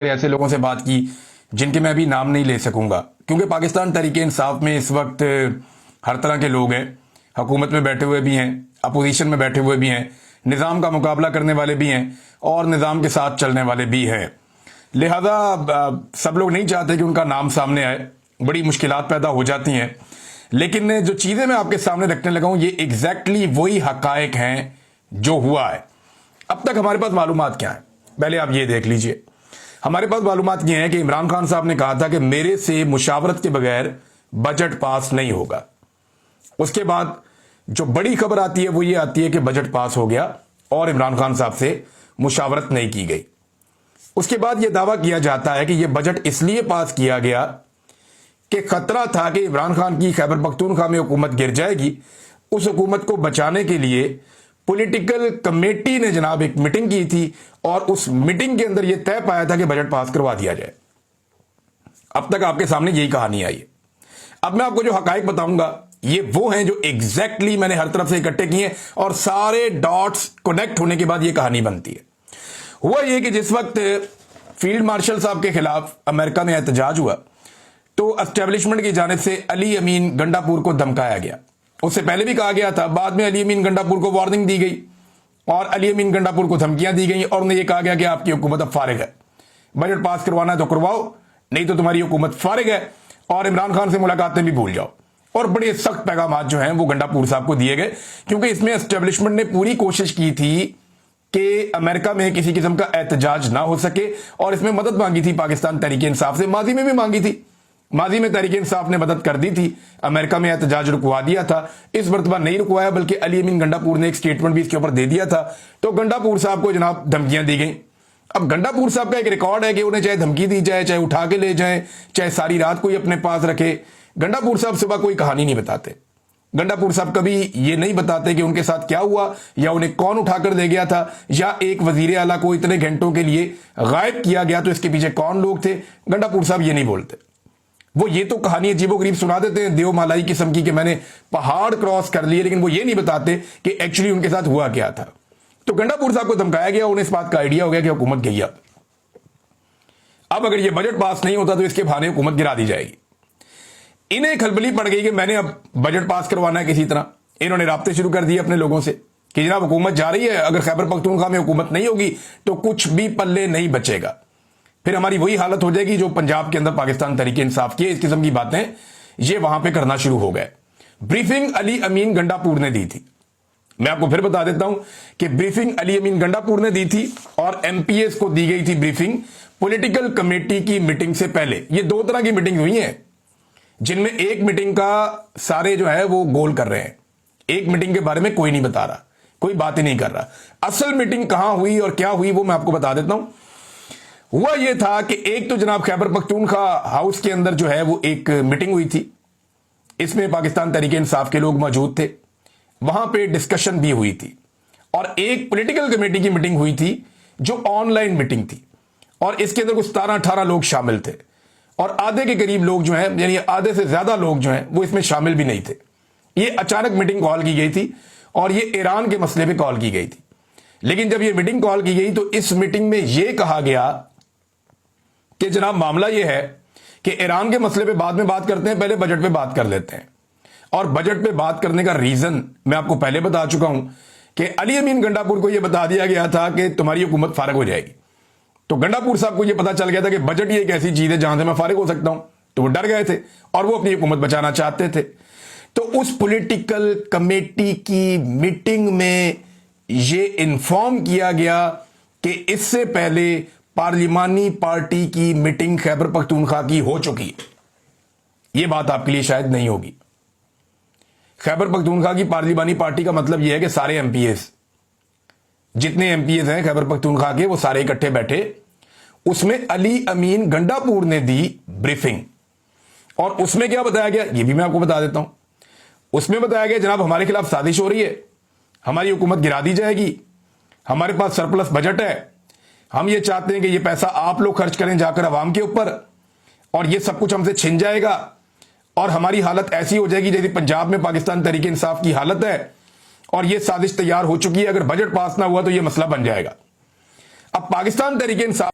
ऐसे लोगों से बात की जिनके मैं अभी नाम नहीं ले सकूंगा, क्योंकि पाकिस्तान तहरीके इंसाफ में इस वक्त हर तरह के लोग हैं। हुकूमत में बैठे हुए भी हैं, अपोजिशन में बैठे हुए भी हैं, निज़ाम का मुकाबला करने वाले भी हैं और निज़ाम के साथ चलने वाले भी हैं। लिहाजा सब लोग नहीं चाहते कि उनका नाम सामने आए, बड़ी मुश्किलात पैदा हो जाती हैं। लेकिन जो चीज़ें मैं आपके सामने रखने लगा हूं, ये एग्जैक्टली वही हकायक हैं जो हुआ है। अब तक हमारे पास मालूमात क्या है, पहले आप ये देख लीजिए। हमारे पास मालूमात ये है कि इमरान खान साहब ने कहा था कि मेरे से मुशावरत के बगैर बजट पास नहीं होगा। उसके बाद जो बड़ी खबर आती है वो ये आती है कि बजट पास हो गया और इमरान खान साहब से मुशावरत नहीं की गई। उसके बाद यह दावा किया जाता है कि यह बजट इसलिए पास किया गया कि खतरा था कि इमरान खान की खैबर पख्तूनख्वा में हुकूमत गिर जाएगी। उस हुकूमत को बचाने के लिए पॉलिटिकल कमेटी ने जनाब एक मीटिंग की थी और उस मीटिंग के अंदर यह तय पाया था कि बजट पास करवा दिया जाए। अब तक आपके सामने यही कहानी आई है। अब मैं आपको जो हकायक बताऊंगा ये वो हैं जो एग्जैक्टली मैंने हर तरफ से इकट्ठे किए और सारे डॉट्स कनेक्ट होने के बाद यह कहानी बनती है। हुआ यह कि जिस वक्त फील्ड मार्शल साहब के खिलाफ अमेरिका में एहतजाज हुआ तो एस्टेब्लिशमेंट की जानिब से अली अमीन गंडापुर को धमकाया गया। उससे पहले भी कहा गया था, बाद में अली अमीन गंडापुर को वार्निंग दी गई और अली अमीन गंडापुर को धमकियां दी गई और उन्हें यह कहा गया कि आपकी हुकूमत अब फारिग है, बजट पास करवाना है तो करवाओ, नहीं तो तुम्हारी हुकूमत फारिग है और इमरान खान से मुलाकातें भी भूल जाओ। और बड़े सख्त पैगाम जो हैं वो गंडापुर साहब को दिए गए, क्योंकि इसमें एस्टेब्लिशमेंट ने पूरी कोशिश की थी कि अमेरिका में किसी किस्म का एहतजाज ना हो सके और इसमें मदद मांगी थी पाकिस्तान तहरीके इंसाफ से। माजी में भी मांगी थी, माजी में तहरीके इंसाफ ने मदद कर दी थी, अमेरिका में एहतजाज रुकवा दिया था। इस मरतबा नहीं रुकवाया, बल्कि अली अमीन गंडापुर ने एक स्टेटमेंट भी इसके ऊपर दे दिया था। तो गंडापुर साहब को जनाब धमकियां दी गई। अब गंडापुर साहब का एक रिकॉर्ड है कि उन्हें चाहे धमकी दी जाए, चाहे उठा के ले जाए, चाहे सारी रात कोई अपने पास रखे, गंडापुर साहब सुबह कोई कहानी नहीं बताते। गंडापुर साहब कभी ये नहीं बताते कि उनके साथ क्या हुआ या उन्हें कौन उठाकर दे गया था या एक वजीर आला को इतने घंटों के लिए गायब किया गया तो इसके पीछे कौन लोग थे। गंडापुर साहब ये नहीं बोलते। वो ये तो कहानी अजीबोगरीब सुना देते हैं, देव मालाई किस्म की, कि मैंने पहाड़ क्रॉस कर लिए, लेकिन वो ये नहीं बताते कि एक्चुअली उनके साथ हुआ क्या था। तो गंडापुर साहब को धमकाया गया, उन्हें इस बात का आइडिया हो गया कि हुकूमत गई। अब अगर ये बजट पास नहीं होता तो इसके बहाने हुकूमत गिरा दी जाएगी। इन्हें खलबली पड़ गई कि मैंने अब बजट पास करवाना है किसी तरह। इन्होंने राब्ते शुरू कर दिए अपने लोगों से कि जनाब हुकूमत जा रही है, अगर खैबर पख्तूनख्वा में हुकूमत नहीं होगी तो कुछ भी पल्ले नहीं बचेगा, फिर हमारी वही हालत हो जाएगी जो पंजाब के अंदर पाकिस्तान तहरीके इंसाफ की। इस किस्म की बातें ये वहां पे करना शुरू हो गए। ब्रीफिंग अली अमीन गंडापुर ने दी थी। मैं आपको फिर बता देता हूं कि ब्रीफिंग अली अमीन गंडापुर ने दी थी और एमपीएस को दी गई थी ब्रीफिंग पॉलिटिकल कमेटी की मीटिंग से पहले। ये दो तरह की मीटिंग हुई है, जिनमें एक मीटिंग का सारे जो है वो गोल कर रहे हैं, एक मीटिंग के बारे में कोई नहीं बता रहा, कोई बात ही नहीं कर रहा। असल मीटिंग कहां हुई और क्या हुई वो मैं आपको बता देता हूं। हुआ यह था कि एक तो जनाब खैबर पख्तूनख्वा हाउस के अंदर जो है वो एक मीटिंग हुई थी। इसमें पाकिस्तान तहरीके इंसाफ के लोग मौजूद थे, वहां पे डिस्कशन भी हुई थी और एक पॉलिटिकल कमेटी की मीटिंग हुई थी जो ऑनलाइन मीटिंग थी और इसके अंदर कुछ 17-18 लोग शामिल थे और आधे के करीब लोग जो हैं, यानी आधे से ज्यादा लोग जो हैं वो इसमें शामिल भी नहीं थे। ये अचानक मीटिंग कॉल की गई थी और ये ईरान के मसले पे कॉल की गई थी। लेकिन जब ये मीटिंग कॉल की गई तो इस मीटिंग में यह कहा गया कि जनाब मामला यह है कि ईरान के मसले पे बाद में बात करते हैं, पहले बजट पे बात कर लेते हैं। और बजट पे बात करने का रीजन मैं आपको पहले बता चुका हूं कि अली अमीन गंडापुर को यह बता दिया गया था कि तुम्हारी हुकूमत फारिग हो जाएगी। तो गंडापुर साहब को यह पता चल गया था कि बजट ही एक ऐसी चीज है जहां से मैं फारिग हो सकता हूं, तो वो डर गए थे और वो अपनी हुकूमत बचाना चाहते थे। तो उस पॉलिटिकल कमेटी की मीटिंग में यह इन्फॉर्म किया गया कि इससे पहले पार्लिमानी पार्टी की मीटिंग खैबर पख्तूनख्वा की हो चुकी है। यह बात आपके लिए शायद नहीं होगी। खैबर पख्तूनख्वा की पार्लिमानी पार्टी का मतलब यह है कि सारे एमपीएस, जितने एमपीएस हैं खैबर पख्तूनख्वा के, वो सारे इकट्ठे बैठे। उसमें अली अमीन गंडापुर ने दी ब्रीफिंग और उसमें क्या बताया गया यह भी मैं आपको बता देता हूं। उसमें बताया गया जनाब हमारे खिलाफ साजिश हो रही है, हमारी हुकूमत गिरा दी जाएगी, हमारे पास सरप्लस बजट है, हम ये चाहते हैं कि ये पैसा आप लोग खर्च करें जाकर अवाम के ऊपर और ये सब कुछ हमसे छिन जाएगा और हमारी हालत ऐसी हो जाएगी जैसे पंजाब में पाकिस्तान तहरीके इंसाफ की हालत है और ये साजिश तैयार हो चुकी है। अगर बजट पास ना हुआ तो ये मसला बन जाएगा। अब पाकिस्तान तहरीके इंसाफ